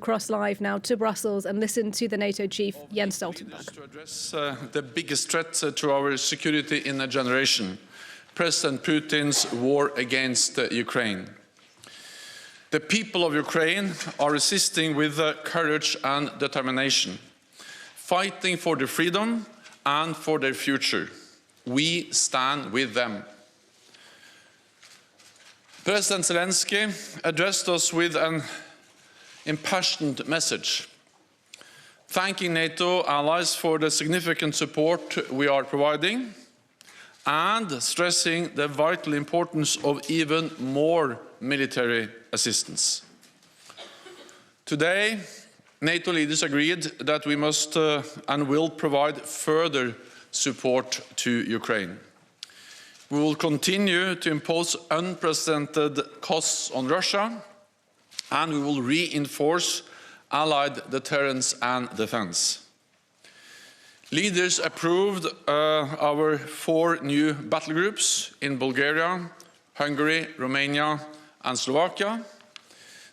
Across live now to Brussels and listen to the NATO chief, Jens Stoltenberg. To address the biggest threat to our security in a generation, President Putin's war against Ukraine. The people of Ukraine are resisting with courage and determination, fighting for their freedom and for their future. We stand with them. President Zelensky addressed us with an impassioned message, thanking NATO allies for the significant support we are providing and stressing the vital importance of even more military assistance. Today, NATO leaders agreed that we must and will provide further support to Ukraine. We will continue to impose unprecedented costs on Russia, and we will reinforce allied deterrence and defense. Leaders approved our 4 new battle groups in Bulgaria, Hungary, Romania and Slovakia.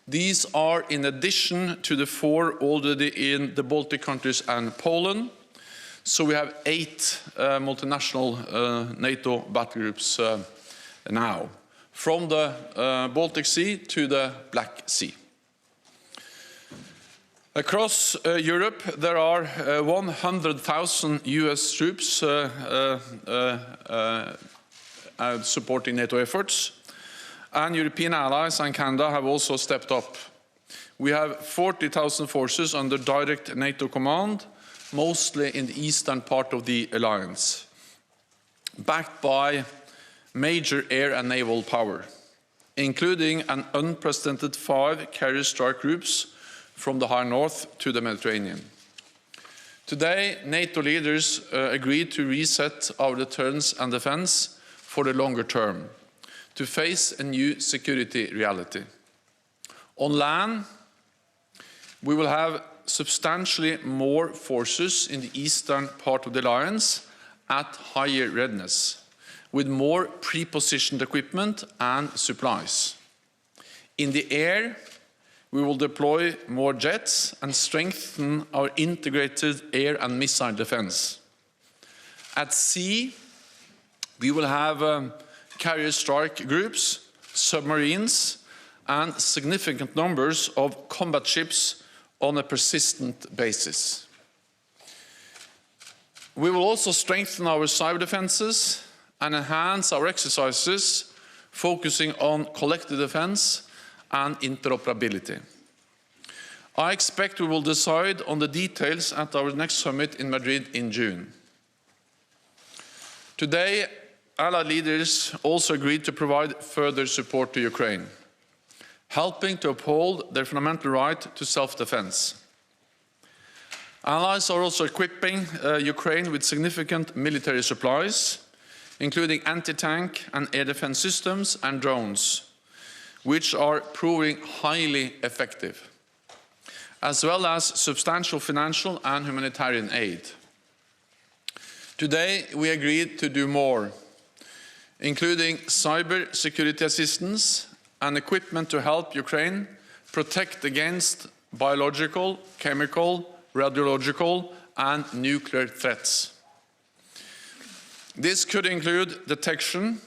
These are in addition to the 4 already in the Baltic countries and Poland. So we have 8 multinational NATO battle groups now, from the Baltic Sea to the Black Sea. Across Europe, there are 100,000 US troops supporting NATO efforts, and European allies and Canada have also stepped up. We have 40,000 forces under direct NATO command, mostly in the eastern part of the alliance, backed by major air and naval power, including an unprecedented 5 carrier strike groups from the high north to the Mediterranean. Today, NATO leaders agreed to reset our deterrence and defense for the longer term, to face a new security reality. On land, we will have substantially more forces in the eastern part of the alliance at higher readiness, with more pre-positioned equipment and supplies. In the air, we will deploy more jets and strengthen our integrated air and missile defense. At sea, we will have carrier strike groups, submarines, and significant numbers of combat ships on a persistent basis. We will also strengthen our cyber defenses and enhance our exercises, focusing on collective defense and interoperability. I expect we will decide on the details at our next summit in Madrid in June. Today, Allied leaders also agreed to provide further support to Ukraine, helping to uphold their fundamental right to self-defense. Allies are also equipping Ukraine with significant military supplies, including anti-tank and air defense systems and drones, which are proving highly effective, as well as substantial financial and humanitarian aid. Today, we agreed to do more, including cyber security assistance and equipment to help Ukraine protect against biological, chemical, radiological, and nuclear threats. This could include detection,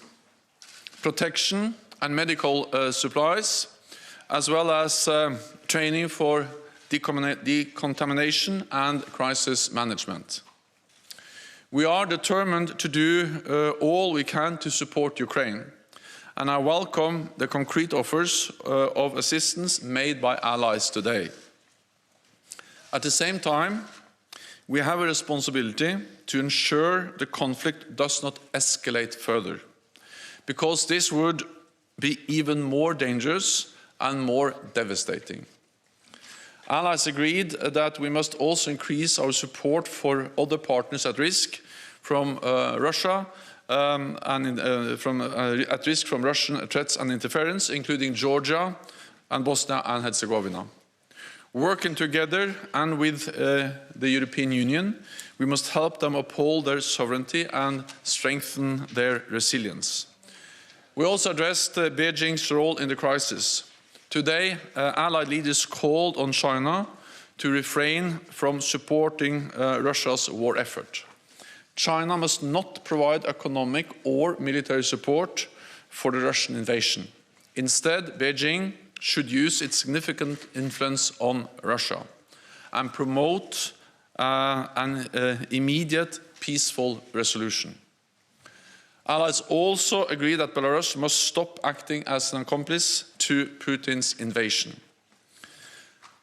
protection, and medical supplies, as well as training for decontamination and crisis management. We are determined to do all we can to support Ukraine, and I welcome the concrete offers of assistance made by allies today. At the same time, we have a responsibility to ensure the conflict does not escalate further, because this would be even more dangerous and more devastating. Allies agreed that we must also increase our support for other partners at risk from Russia at risk from Russian threats and interference, including Georgia and Bosnia and Herzegovina. Working together and with the European Union, we must help them uphold their sovereignty and strengthen their resilience. We also addressed Beijing's role in the crisis, Today, Allied leaders called on China to refrain from supporting Russia's war effort. China must not provide economic or military support for the Russian invasion. Instead, Beijing should use its significant influence on Russia and promote an immediate peaceful resolution. Allies also agree that Belarus must stop acting as an accomplice to Putin's invasion.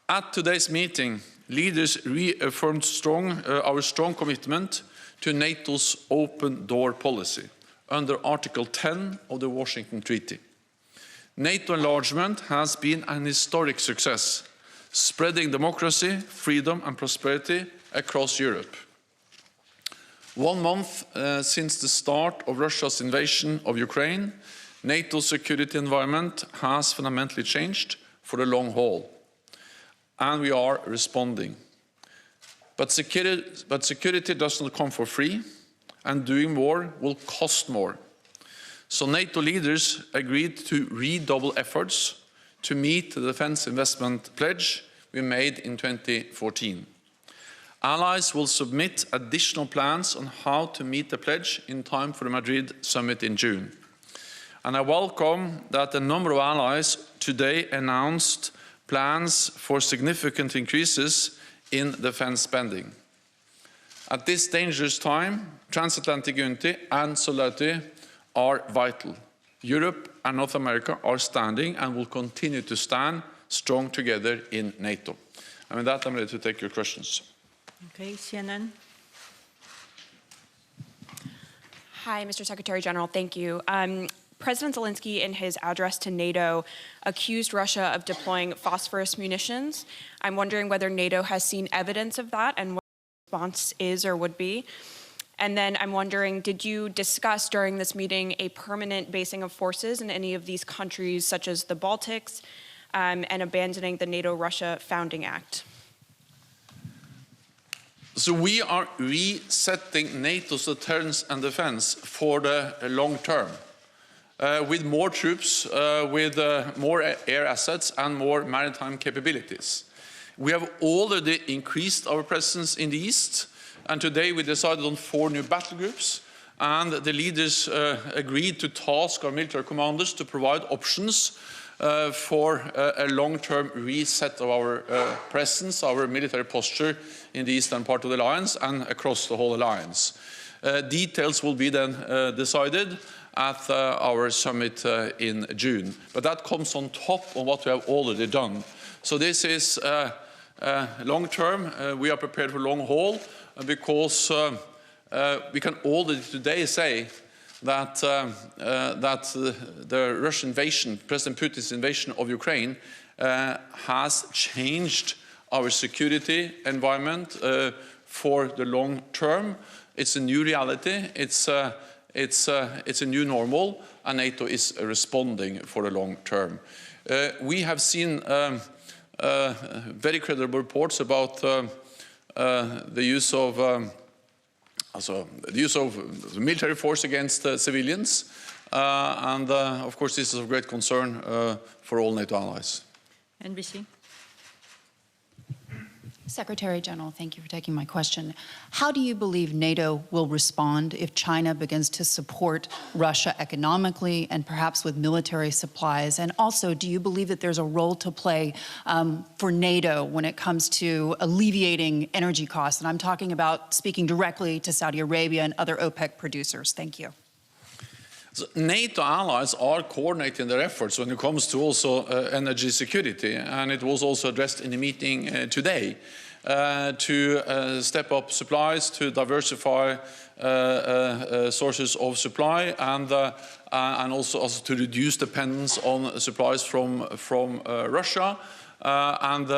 At today's meeting, leaders reaffirmed our strong commitment to NATO's open door policy under Article 10 of the Washington Treaty. NATO enlargement has been an historic success, spreading democracy, freedom and prosperity across Europe. 1 month since the start of Russia's invasion of Ukraine, NATO's security environment has fundamentally changed for the long haul, and we are responding. But security does not come for free, and doing more will cost more. So NATO leaders agreed to redouble efforts to meet the defense investment pledge we made in 2014. Allies will submit additional plans on how to meet the pledge in time for the Madrid summit in June. And I welcome that a number of allies today announced plans for significant increases in defense spending. At this dangerous time, transatlantic unity and solidarity are vital. Europe and North America are standing and will continue to stand strong together in NATO. And with that, I'm ready to take your questions. Okay, CNN. Hi, Mr. Secretary General. Thank you. President Zelensky, in his address to NATO, accused Russia of deploying phosphorus munitions. I'm wondering whether NATO has seen evidence of that and what the response is or would be. And then I'm wondering, did you discuss during this meeting a permanent basing of forces in any of these countries, such as the Baltics, and abandoning the NATO-Russia Founding Act? So we are resetting NATO's deterrence and defense for the long term, with more troops, with more air assets and more maritime capabilities. We have already increased our presence in the East, and today we decided on 4 new battle groups, and the leaders agreed to task our military commanders to provide options for a long-term reset of our presence, our military posture in the eastern part of the alliance and across the whole alliance. Details will be then decided at our summit in June. But that comes on top of what we have already done. So this is long-term. We are prepared for long haul because we can already today say that the Russian invasion, President Putin's invasion of Ukraine, has changed our security environment for the long term. It's a new reality. It's a new normal, and NATO is responding for the long term. We have seen very credible reports about the use of military force against civilians, and of course this is of great concern for all NATO allies. NBC. Secretary General, thank you for taking my question. How do you believe NATO will respond if China begins to support Russia economically and perhaps with military supplies? And also, do you believe that there's a role to play for NATO when it comes to alleviating energy costs? And I'm talking about speaking directly to Saudi Arabia and other OPEC producers. Thank you. So NATO allies are coordinating their efforts when it comes to also energy security, and it was also addressed in the meeting today to step up supplies, to diversify sources of supply, and also to reduce dependence on supplies from Russia. And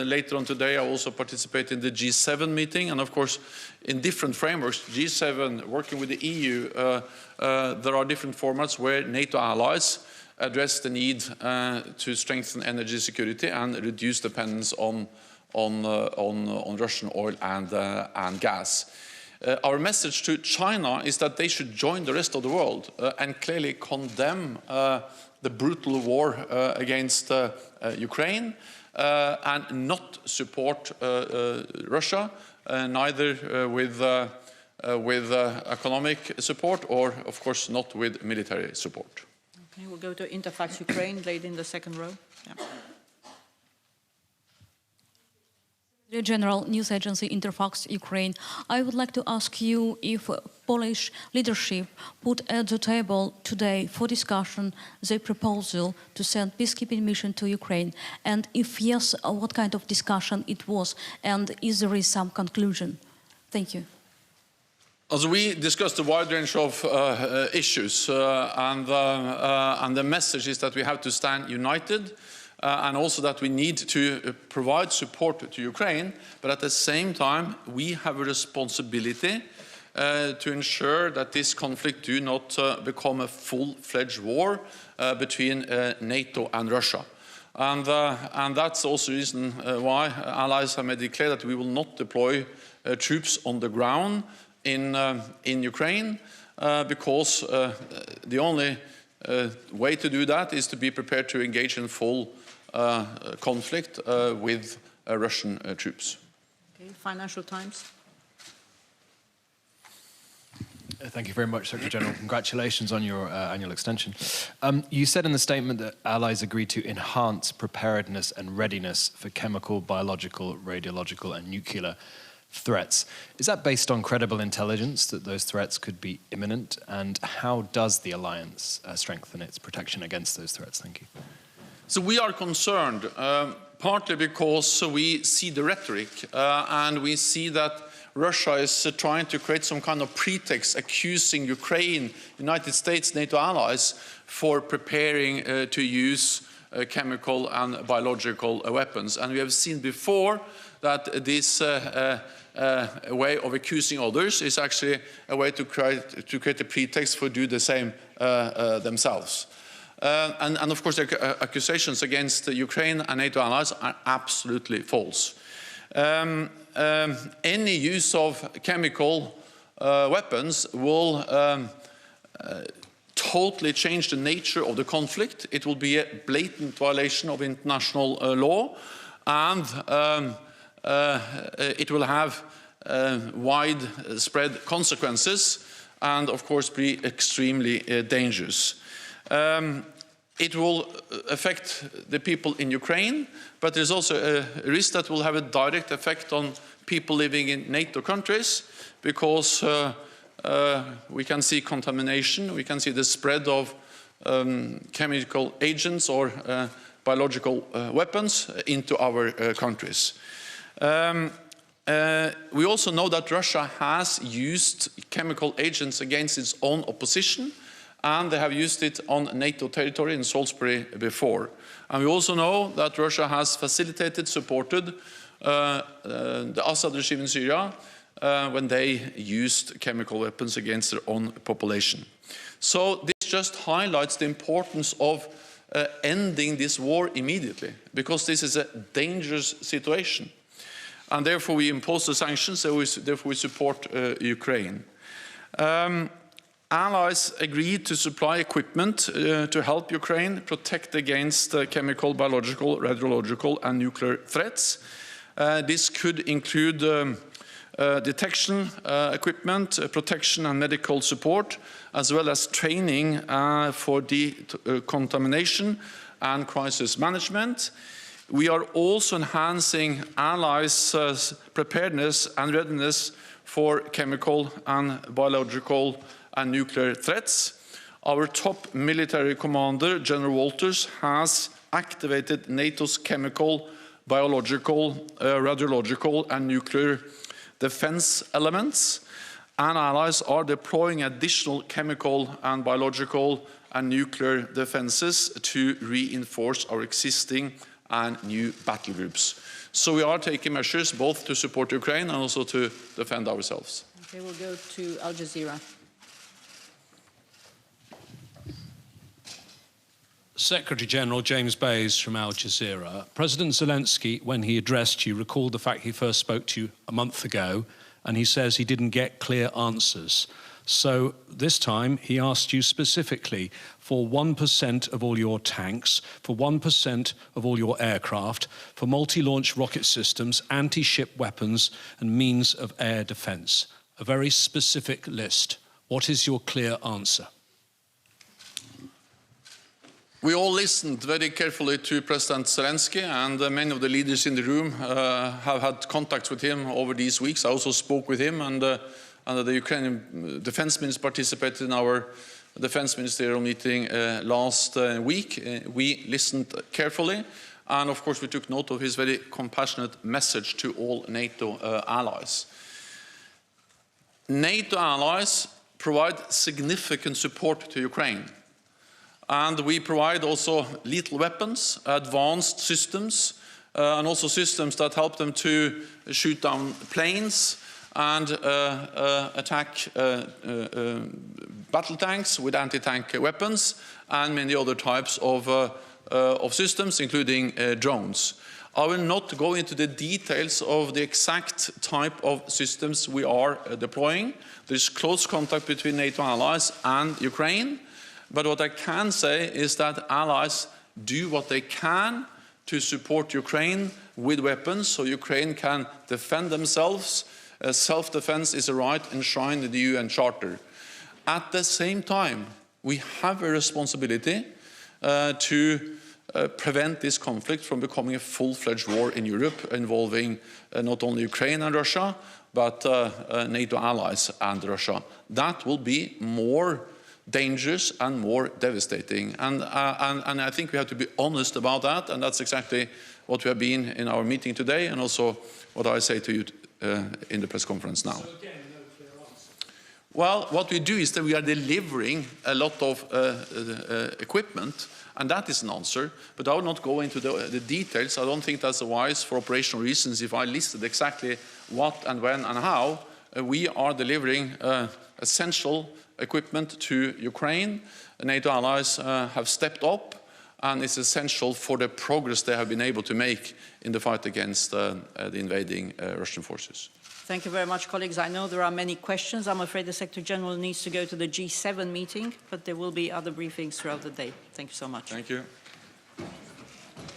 later on today, I also participate in the G7 meeting, and of course, in different frameworks, G7 working with the EU, there are different formats where NATO allies address the need to strengthen energy security and reduce dependence on Russian oil and gas. Our message to China is that they should join the rest of the world and clearly condemn the brutal war against Ukraine and not support Russia, neither with economic support or, of course, not with military support. Okay, we'll go to Interfax Ukraine, lady in the second row. Yeah. General News Agency Interfax Ukraine. I would like to ask you if Polish leadership put at the table today for discussion the proposal to send peacekeeping mission to Ukraine, and if yes, what kind of discussion it was, and is there some conclusion? Thank you. As we discussed a wide range of issues, and the message is that we have to stand united. And also that we need to provide support to Ukraine, but at the same time we have a responsibility to ensure that this conflict do not become a full-fledged war between NATO and Russia. And that's also the reason why allies have made it clear that we will not deploy troops on the ground in Ukraine, because the only way to do that is to be prepared to engage in full conflict with Russian troops. Okay, Financial Times. Thank you very much, Secretary General. Congratulations on your annual extension. You said in the statement that allies agreed to enhance preparedness and readiness for chemical, biological, radiological and nuclear threats. Is that based on credible intelligence that those threats could be imminent? And how does the alliance strengthen its protection against those threats? Thank you. So we are concerned, partly because we see the rhetoric and we see that Russia is trying to create some kind of pretext, accusing Ukraine, United States, NATO allies for preparing to use chemical and biological weapons. And we have seen before that this way of accusing others is actually a way to create a pretext for do the same themselves. And of course, the accusations against Ukraine and NATO allies are absolutely false. Any use of chemical weapons will totally change the nature of the conflict. It will be a blatant violation of international law, and it will have widespread consequences and, of course, be extremely dangerous. It will affect the people in Ukraine, but there's also a risk that will have a direct effect on people living in NATO countries, because we can see contamination, we can see the spread of chemical agents or biological weapons into our countries. We also know that Russia has used chemical agents against its own opposition, and they have used it on NATO territory in Salisbury before. And we also know that Russia has facilitated, supported the Assad regime in Syria when they used chemical weapons against their own population. So this just highlights the importance of ending this war immediately, because this is a dangerous situation. And therefore we impose the sanctions, therefore we support Ukraine. Allies agreed to supply equipment to help Ukraine protect against chemical, biological, radiological and nuclear threats. This could include detection equipment, protection and medical support, as well as training for decontamination and crisis management. We are also enhancing allies' preparedness and readiness for chemical and biological and nuclear threats. Our top military commander, General Walters, has activated NATO's chemical, biological, radiological and nuclear defense elements, and allies are deploying additional chemical and biological and nuclear defenses to reinforce our existing and new battle groups. So we are taking measures both to support Ukraine and also to defend ourselves. Okay, we'll go to Al Jazeera. Secretary General James Bays from Al Jazeera. President Zelensky, when he addressed you, recalled the fact he first spoke to you a month ago and he says he didn't get clear answers. So this time he asked you specifically for 1% of all your tanks, for 1% of all your aircraft, for multi-launch rocket systems, anti-ship weapons and means of air defence. A very specific list. What is your clear answer? We all listened very carefully to President Zelensky, and many of the leaders in the room have had contacts with him over these weeks. I also spoke with him, and the Ukrainian defense minister participated in our defense ministerial meeting last week. We listened carefully, and of course we took note of his very compassionate message to all NATO allies. NATO allies provide significant support to Ukraine. And we provide also lethal weapons, advanced systems, and also systems that help them to shoot down planes and attack battle tanks with anti-tank weapons and many other types of systems, including drones. I will not go into the details of the exact type of systems we are deploying. There is close contact between NATO allies and Ukraine. But what I can say is that allies do what they can to support Ukraine with weapons so Ukraine can defend themselves. Self-defense is a right enshrined in the UN Charter. At the same time, we have a responsibility to prevent this conflict from becoming a full-fledged war in Europe involving not only Ukraine and Russia, but NATO allies and Russia. That will be more dangerous and more devastating. And I think we have to be honest about that, and that's exactly what we have been in our meeting today, and also what I say to you in the press conference now. So again, no clear answer. Well, what we do is that we are delivering a lot of equipment, and that is an answer, but I will not go into the details. I don't think that's wise for operational reasons if I listed exactly what and when and how. We are delivering essential equipment to Ukraine. NATO allies have stepped up, and it's essential for the progress they have been able to make in the fight against the invading Russian forces. Thank you very much, colleagues. I know there are many questions. I'm afraid the Secretary General needs to go to the G7 meeting, but there will be other briefings throughout the day. Thank you so much. Thank you.